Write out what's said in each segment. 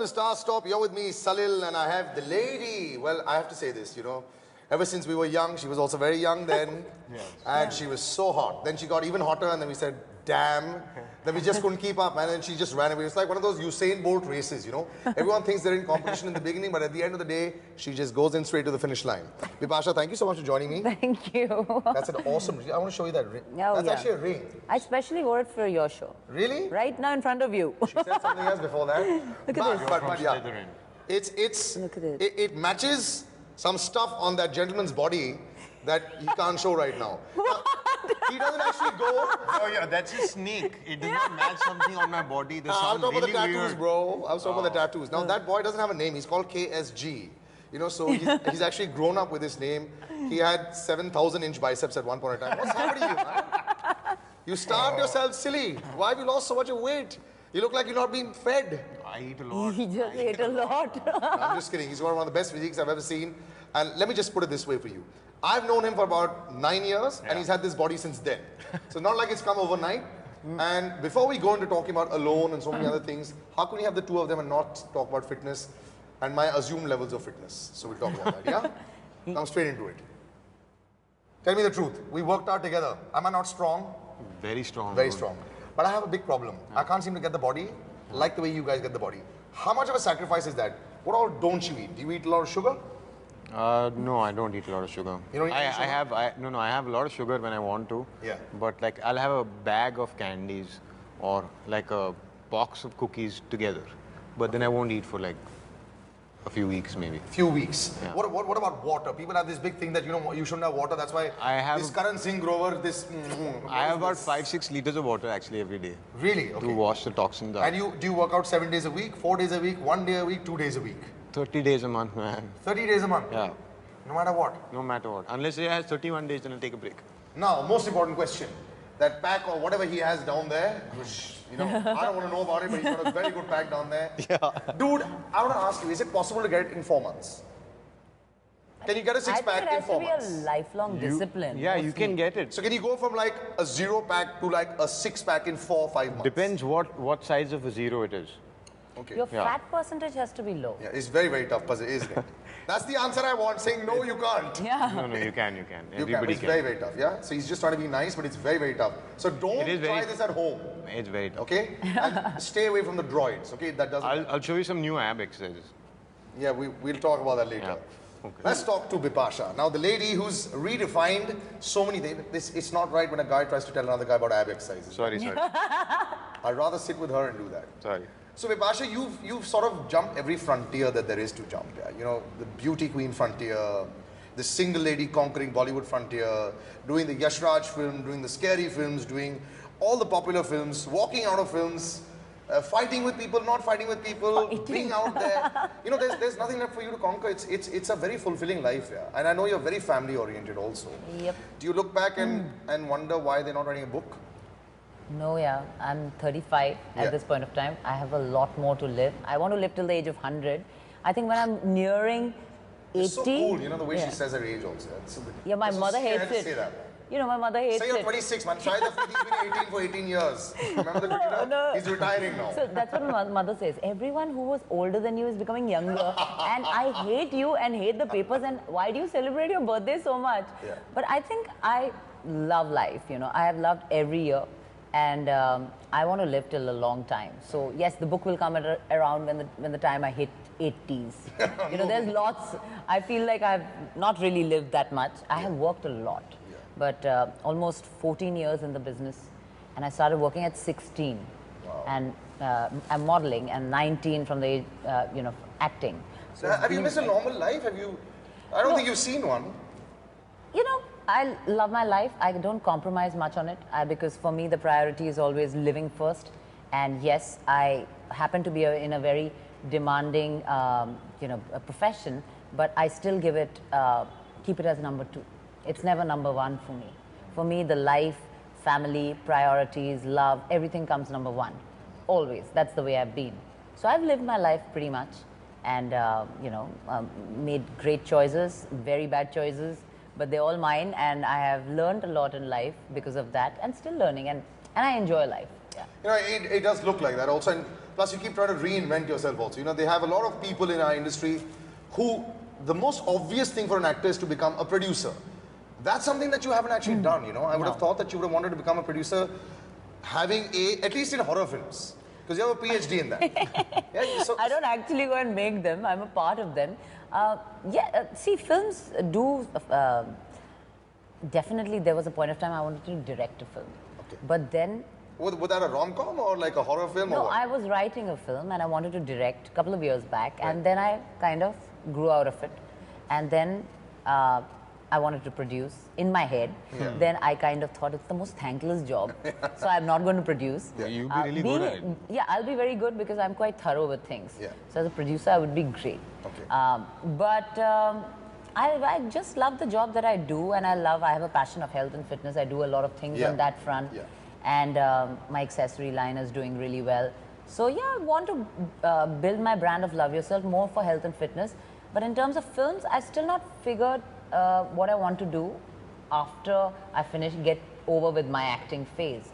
to Star Stop. You're with me, Salil, and I have the lady. Well, I have to say this, you know. Ever since we were young, she was also very young then. Yes. And she was so hot. Then she got even hotter, and then we said, damn. Then we just couldn't keep up, man, and she just ran away. It's like one of those Usain Bolt races, you know. Everyone thinks they're in competition in the beginning, but at the end of the day, she just goes in straight to the finish line. Bipasha, thank you so much for joining me. Thank you. That's an awesome ring. I want to show you that ring. Oh, That's actually a ring. I specially wore it for your show. Really? Right now in front of you. She said something else before that. Look at this. But yeah, Look at it matches some stuff on that gentleman's body that he can't show right now. He doesn't actually go. Oh yeah, that's a sneak. It does not match something on my body. This I'm sounds talking really about the tattoos, weird. bro. I was talking about the tattoos. Now that boy doesn't have a name. He's called KSG. You know, so he's actually grown up with his name. He had 7,000-inch biceps at one point in time. What's happened to you, man? You starved yourself silly. Why have you lost so much of weight? You look like you're not being fed. I eat a lot. He just ate a lot. No, I'm just kidding. He's got one of the best physiques I've ever seen. And let me just put it this way for you. I've known him for about 9 years, and he's had this body since then. So not like it's come overnight. And before we go into talking about Alone and so many other things, how can we have the two of them and not talk about fitness and my assumed levels of fitness? So we'll talk about that, yeah? Come straight into it. Tell me the truth. We worked out together. Am I not strong? Very strong. Very strong. But I have a big problem. I can't seem to get the body like the way you guys get the body. How much of a sacrifice is that? What all don't you eat? Do you eat a lot of sugar? No, I don't eat a lot of sugar. You don't eat any sugar? I have a lot of sugar when I want to. Yeah. But like I'll have a bag of candies or like a box of cookies together. But then I won't eat for like a few weeks maybe. Few weeks. Yeah. What about water? People have this big thing that you shouldn't have water. That's why this Karan Singh Grover, this. I have about 5-6 liters of water actually every day. Really? Okay. To wash the toxins out. And do you work out 7 days a week, 4 days a week, 1 day a week, 2 days a week? 30 days a month, man. 30 days a month? Yeah. No matter what? No matter what. Unless he has 31 days, then I'll take a break. Now, most important question. That pack or whatever he has down there, which, you know, I don't want to know about it, but he's got a very good pack down there. Yeah. Dude, I want to ask you, is it possible to get it in 4 months? Can you get a six-pack in 4 months? I think it has to be a lifelong discipline. Yeah, you can get it. So can you go from like a 0-pack to like a 6-pack in 4 or 5 months? Depends what size of a zero it is. Okay. Your fat percentage has to be low. Yeah, it's very, very tough, isn't it? That's the answer I want, saying no, you can't. Yeah. No, you can. You can, Everybody but it's very, very tough, yeah? So he's just trying to be nice, but it's very, very tough. So don't try this at home. It's very tough. Okay? And stay away from the droids, okay? That doesn't... I'll show you some new ab exercises. Yeah, we'll talk about that later. Yeah. Okay. Let's talk to Bipasha. Now, the lady who's redefined so many things. It's not right when a guy tries to tell another guy about ab exercises. Sorry. I'd rather sit with her and do that. Sorry. So Bipasha, you've sort of jumped every frontier that there is to jump. Yeah? You know, the beauty queen frontier, the single lady conquering Bollywood frontier, doing the Yash Raj film, doing the scary films, doing all the popular films, walking out of films, fighting with people, not fighting with people, being out there. You know, there's nothing left for you to conquer. It's a very fulfilling life, yeah. And I know you're very family oriented also. Yep. Do you look back and wonder why they're not writing a book? No, yeah. I'm 35 at this point of time. I have a lot more to live. I want to live till the age of 100. I think when I'm nearing 80... It's so cool, you know, the way she says her age also. Yeah, my mother hates it. Say that. You know, my mother hates it. Say you're 26, man. Try the he's been 18 for 18 years. Remember the cricketer? No. He's retiring now. So that's what my mother says. Everyone who was older than you is becoming younger. And I hate you and hate the papers. And why do you celebrate your birthday so much? Yeah. But I think I love life, you know. I have loved every year. And I want to live till a long time. So yes, the book will come around when the time I hit 80s. You know, there's lots. I feel like I've not really lived that much. I have worked a lot, but almost 14 years in the business, and I started working at 16, and I'm modeling, and 19 from the age, you know, acting. So have you missed a normal life? Have you? I don't think you've seen one. You know, I love my life. I don't compromise much on it because for me the priority is always living first. And yes, I happen to be in a very demanding, you know, a profession, but I still keep it as number 2. It's never number 1 for me. For me, the life, family, priorities, love, everything comes number 1. Always. That's the way I've been. So I've lived my life pretty much, and you know, made great choices, very bad choices. But they're all mine, and I have learned a lot in life because of that, and still learning, and I enjoy life. Yeah. You know, it does look like that also. And Plus, you keep trying to reinvent yourself also. You know, they have a lot of people in our industry who, the most obvious thing for an actor is to become a producer. That's something that you haven't actually done, you know. I would have thought that you would have wanted to become a producer having at least in horror films. Because you have a PhD in that. Yeah, so I don't actually go and make them. I'm a part of them. See, films do... definitely, there was a point of time I wanted to direct a film. Okay. But then... Was that a rom-com or like a horror film? No, or what? I was writing a film and I wanted to direct a couple of years back. Right. And then I kind of grew out of it. And then I wanted to produce in my head. Yeah. Then I kind of thought it's the most thankless job. So I'm not going to produce. Yeah, you'll be really good at it. Yeah, I'll be very good because I'm quite thorough with things. Yeah. So as a producer, I would be great. Okay. I just love the job that I do, and I have a passion of health and fitness. I do a lot of things on that front. Yeah. And my accessory line is doing really well. So yeah, I want to build my brand of Love Yourself more for health and fitness. But in terms of films, I still not figured what I want to do after I get over with my acting phase.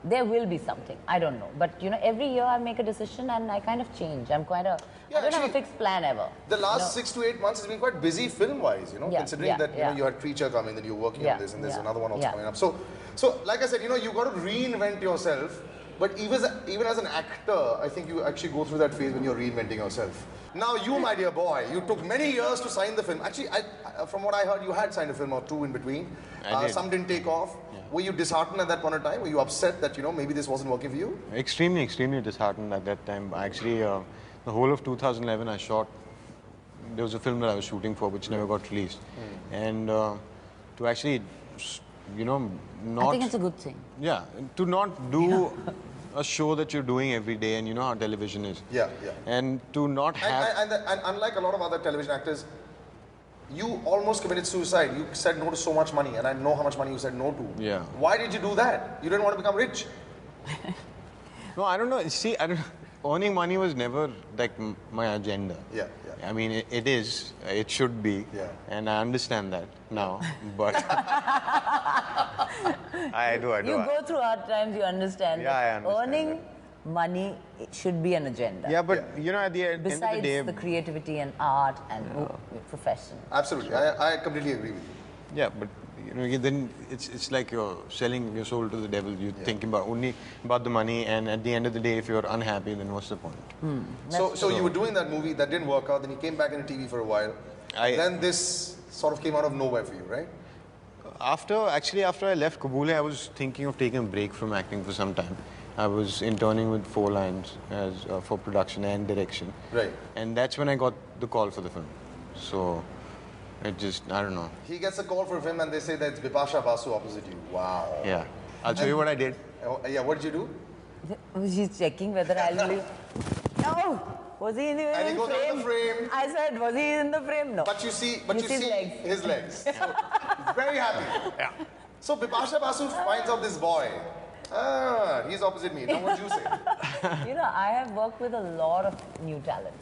There will be something, I don't know. But you know, every year I make a decision and I kind of change. I don't have a fixed plan ever. The last 6 to 8 months has been quite busy film-wise, you know, considering that you know, you had Creature coming, then you're working on this, and there's another one also coming up. So like I said, you know, you got to reinvent yourself. But even as an actor, I think you actually go through that phase when you're reinventing yourself. Now, you, my dear boy, you took many years to sign the film. Actually, from what I heard, you had signed a film or two in between. Some didn't take off. Yeah. Were you disheartened at that point in time? Were you upset that, you know, maybe this wasn't working for you? Extremely, extremely disheartened at that time. Actually, the whole of 2011, I shot. There was a film that I was shooting for, which never got released. And to actually, you know, not... I think it's a good thing. Yeah, to not do a show that you're doing every day, and you know how television is. Yeah, yeah. And to not have... And unlike a lot of other television actors, you almost committed suicide. You said no to so much money, and I know how much money you said no to. Yeah. Why did you do that? You didn't want to become rich. No, I don't know. See, earning money was never like my agenda. Yeah, yeah. I mean, it is. It should be. Yeah. And I understand that now, but I do. You go through hard times, you understand. Yeah, I understand. Earning money, it should be an agenda. Yeah, but you know, at the end of the day, besides the creativity and art and profession. Absolutely, I completely agree with you. Yeah, but you know, then it's like you're selling your soul to the devil. You're thinking only about the money, and at the end of the day, if you're unhappy, then what's the point? So you were doing that movie that didn't work out. Then you came back into TV for a while. Then this sort of came out of nowhere for you, right? After I left Kabul, I was thinking of taking a break from acting for some time. I was interning with 4 Lines as for production and direction. Right. And that's when I got the call for the film. So it just, I don't know. He gets a call for him and they say that it's Bipasha Basu opposite you. Wow. Yeah. I'll show you what I did. Yeah, what did you do? She's checking whether I'll believe. No! Was he in the frame? And he goes out the frame. I said, was he in the frame? No. But you see legs. his legs. So, very happy. Yeah. So Bipasha Basu finds out this boy. He's opposite me. Now what do you say? You know, I have worked with a lot of new talent.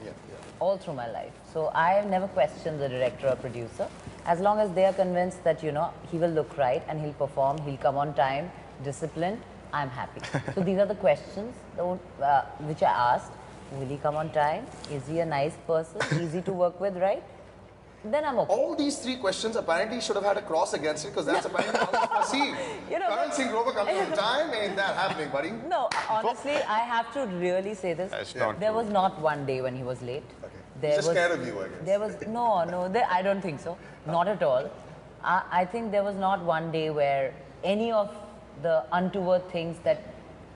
All through my life. So I have never questioned the director or producer. As long as they are convinced that, you know, he will look right and he'll perform, he'll come on time, disciplined, I'm happy. So these are the questions which I asked. Will he come on time? Is he a nice person? Easy to work with, right? Then I'm okay. All these 3 questions apparently should have had a cross against it because that's apparently all of us see. You know, Karan Singh coming on time, ain't that happening, buddy? No, honestly, I have to really say this. There was not one day when he was late. Okay. He's just scared of you, I guess. There was, I don't think so. Not at all. I think there was not one day where any of the untoward things that,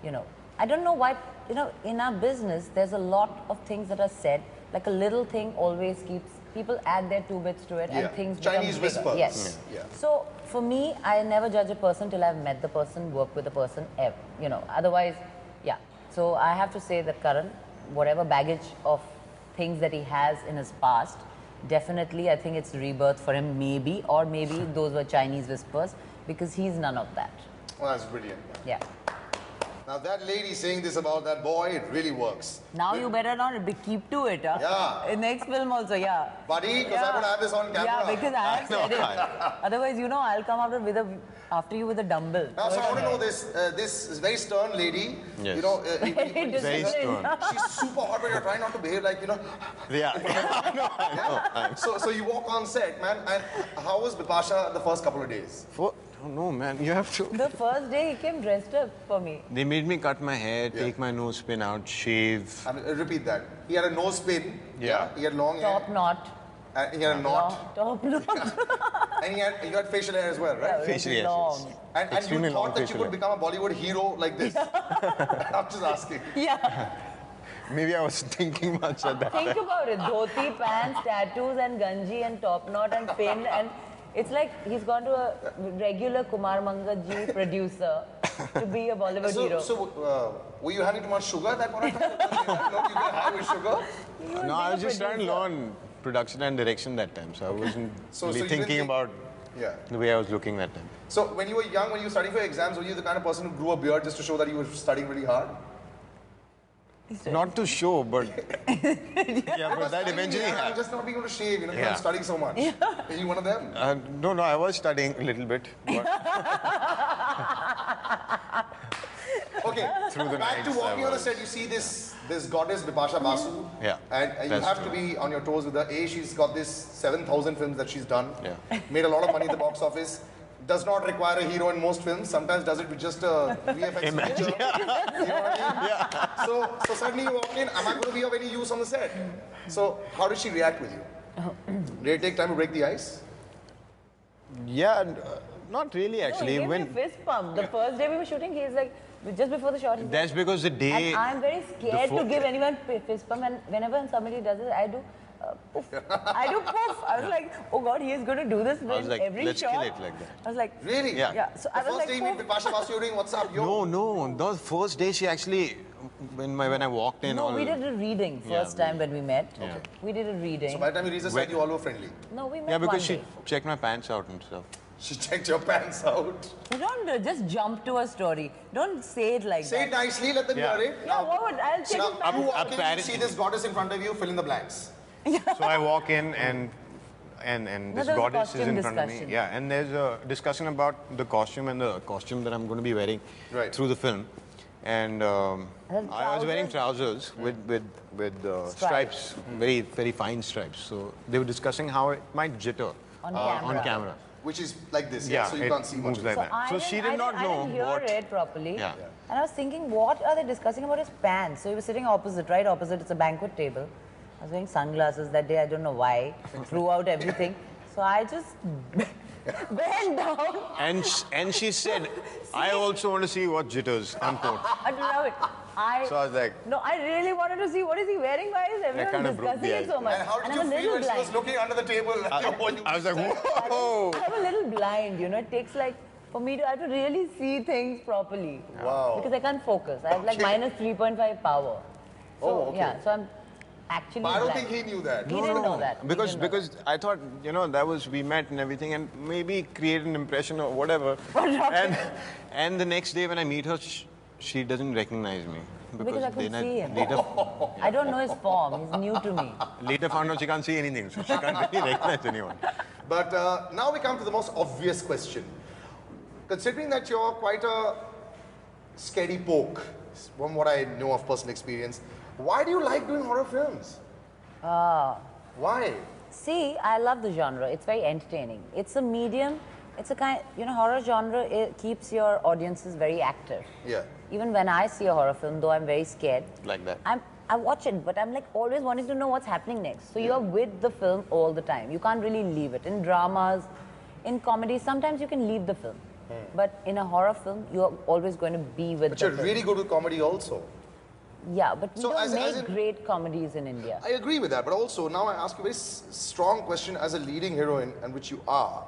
you know, I don't know why, you know, in our business, there's a lot of things that are said. Like a little thing always keeps, people add their 2 bits to it and things Chinese become bigger. whispers. Yes. Yeah. So for me, I never judge a person till I've met the person, worked with the person, ever. You know, otherwise, yeah. So I have to say that Karan, whatever baggage of things that he has in his past, definitely I think it's rebirth for him, maybe, or maybe those were Chinese whispers, because he's none of that. Well, that's brilliant. Yeah. Now that lady saying this about that boy, it really works. Now you better not keep to it. Huh? Yeah. In next film also, yeah. Buddy, because I'm going to have this on camera. Yeah, because I have said it. Otherwise, you know, I'll come after you with a dumble. Now, so I want to know this. This is very stern lady. Yes. You know, Very stern. she's super hot, but you're trying not to behave like, you know. Yeah. I know. So you walk on set, man. And how was Bipasha the first couple of days? Oh no, man, you have to. The first day he came dressed up for me. They made me cut my hair, take my nose pin out, shave. I mean, repeat that. He had a nose pin. Yeah. He had long Top hair. knot. He had a knot. Top knot. And you had facial hair as well, right? Yeah, Facial hair, long. yes. And Extremely you long thought that you facial could hair. become a Bollywood hero like this. I'm just asking. Yeah. Maybe I was thinking much at that. Think about it. Dhoti, pants, tattoos and ganji and top knot and pin and it's like he's gone to a regular Kumar Mangaji producer to be a Bollywood hero. So, were you having too much sugar at that point of time? No, you get high with sugar? No, I was just trying to learn production and direction that time, so I wasn't really you didn't thinking think- about Yeah. the way I was looking that time. So when you were young, when you were studying for your exams, were you the kind of person who grew a beard just to show that you were studying really hard? Not to show, but yeah, but that eventually I'm happened. just not being able to shave, you know, because Yeah. I'm studying so much. Are you one of them? No, I was studying a little bit. But Okay, Through the back to nights, walking I on the was- set, you see this goddess Bipasha Basu. Yeah, And you that's have true. to be on your toes with her. She's got this 7,000 films that she's done. Yeah. Made a lot of money at the box office. Does not require a hero in most films. Sometimes does it with just a VFX picture. You know what I mean? Yeah. So suddenly you walk in, am I going to be of any use on the set? So how did she react with you? Did it take time to break the ice? yeah, not really actually. No, he gave me a fist pump. The first day we were shooting, he's like, just before the shot, he's like, That's because the day. and I'm very scared the to give anyone fist pump, and whenever somebody does it, I do poof. I do poof. I was like, oh God, he is going to do this I was with like, every let's shot. kill it like that. I was like, Really? Yeah. yeah. So I The was first like, day you meet poof. Bipasha Basu, you're doing what's up, yo? No, the first day she actually, when I walked in. No, all, we did a reading Yeah, first time when we met. Yeah. Okay. We did a reading. So by the time you reached the set, you all were friendly. No, we met Yeah, because one she day. checked my pants out and stuff. She checked your pants out. You don't just jump to a story. Don't say it like Say that. it nicely, let them Yeah. hear it. Yeah, what would I'll check Now, his you pants. walk in, you apparently- see this goddess in front of you, fill in the blanks. So I walk in and No, this there was a goddess is costume in front of discussion. me. Yeah, and there's a discussion about the costume and the costume that I'm going to be wearing Right. through the film. And then I was wearing trousers? trousers with stripes, very very fine stripes. So they were discussing how it might jitter On on camera. camera. Which is like this, Yeah, so you it can't see much. moves of like it. that. So she did not know I didn't hear what. it properly. Yeah. And I was thinking, what are they discussing about his pants? So he was sitting opposite, right opposite. It's a banquet table. I was wearing sunglasses that day. I don't know why. Threw out everything. So I just bent down. And she said, I also want to see what jitters. Unquote. I love it. So I was like, No, I really wanted to see what is he wearing. Why is everyone kind of broke discussing the it so ice. much? And how did I'm you a feel little when she was blind. looking under the table? I was like, whoa. I'm a little blind, you know. It takes like, for me to, I have to really see things properly. Wow. Because I can't focus. I have like minus 3.5 power. So, Oh, okay. yeah, so I'm actually But I don't blind. think he knew that. He didn't know that. He Because didn't know because I thought, you know, that was, we met and everything, and maybe create an impression or whatever. And the next day when I meet her, she doesn't recognize me. Because I couldn't then see him. Later, I don't know his form. He's new to me. later found out she can't see anything, so she can't really recognize anyone. But now we come to the most obvious question. Considering that you're quite a scary poke, from what I know of personal experience, why do you like doing horror films? Why? See, I love the genre. It's very entertaining. It's a medium. It's a kind, you know, horror genre, it keeps your audiences very active. Yeah. Even when I see a horror film, though I'm very scared, Like that. I watch it, but I'm like always wanting to know what's happening next. So you're with the film all the time. You can't really leave it. In dramas, in comedies, sometimes you can leave the film. But in a horror film, you're always going to be with But the you're film. really good with comedy also. Yeah, but we So don't as make in- great comedies in India. I agree with that, but also now I ask you a very strong question as a leading heroine, and which you are.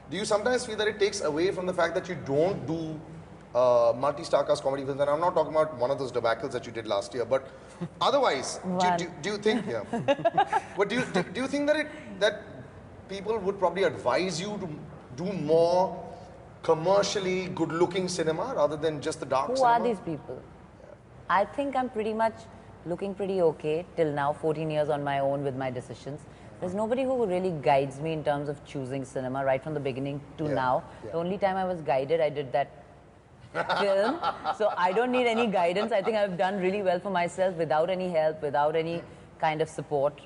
Do you sometimes feel that it takes away from the fact that you don't do multi-star cast comedy films? And I'm not talking about one of those debacles that you did last year, but otherwise, do you think? Yeah. But do you think that that people would probably advise you to do more commercially good-looking cinema rather than just the dark Who cinema? are these people? I think I'm pretty much looking pretty okay till now, 14 years on my own with my decisions. There's nobody who really guides me in terms of choosing cinema right from the beginning to now. The only time I was guided, I did that film. So I don't need any guidance. I think I've done really well for myself without any help, without any kind of support.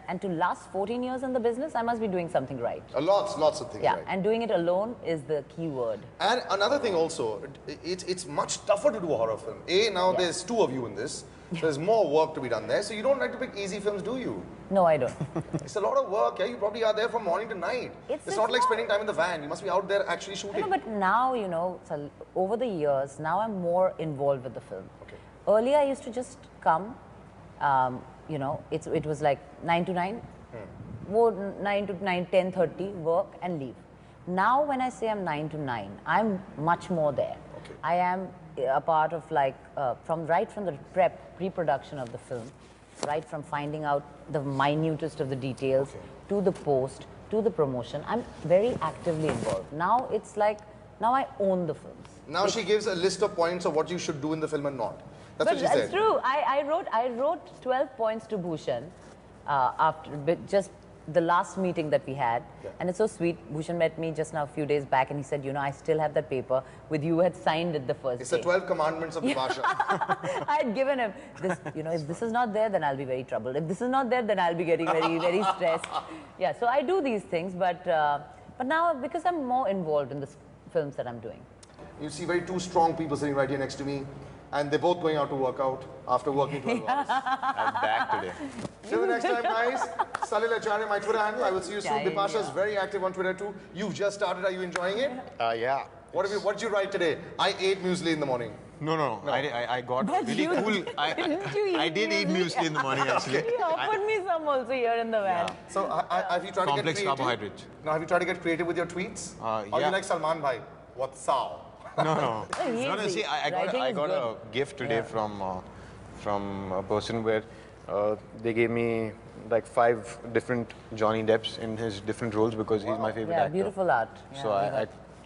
And to last 14 years in the business, I must be doing something right. Lots of things right. And doing it alone is the key word. And another thing also, it's much tougher to do a horror film. Now there's two of you in this. So there's more work to be done there. So you don't like to pick easy films, do you? No, I don't. It's a lot of work. You probably are there from morning to night. It's not like spending time in the van. You must be out there actually shooting. No, but now, Salil, over the years, now I'm more involved with the film. Okay. Earlier, I used to just come, it was like 9 to 9, 9 to 9, 10:30, work and leave. Now, when I say I'm 9 to 9, I'm much more there. Okay. I am a part of right from the pre-production of the film, right from finding out the minutest of the details, to the post, to the promotion. I'm very actively involved. Now it's like, now I own the films. Now she gives a list of points of what you should do in the film and not. That's what she said. That's true. I wrote 12 points to Bhushan after just the last meeting that we had. And it's so sweet. Bhushan met me just now a few days back and he said, I still have that paper with you had signed it the first day. It's the 12 commandments of Bipasha. I had given him this, if this is not there, then I'll be very troubled. If this is not there, then I'll be getting very, very stressed. Yeah, so I do these things, but now because I'm more involved in the films that I'm doing. You see two strong people sitting right here next to me. And they're both going out to work out after working 12 hours. I'm back today. Till the next time, guys. Salil, Acharya, my Twitter handle. I will see you soon. Bipasha is very active on Twitter too. You've just started. Are you enjoying it? Yeah. What did you write today? I ate muesli in the morning. No. I got really cool. I did eat muesli in the morning actually. He offered me some also here in the van. So have you tried to get creative? Complex carbohydrates. Now, have you tried to get creative with your tweets? Or you like Salman Bhai? What's up? No. See, I got a gift today from a person where they gave me like 5 different Johnny Depps in his different roles because he's my favorite actor. Beautiful art. So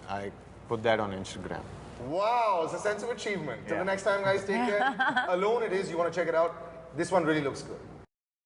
I put that on Instagram. Wow, it's a sense of achievement. Till the next time, guys, take care. Alone it is. You want to check it out. This one really looks good.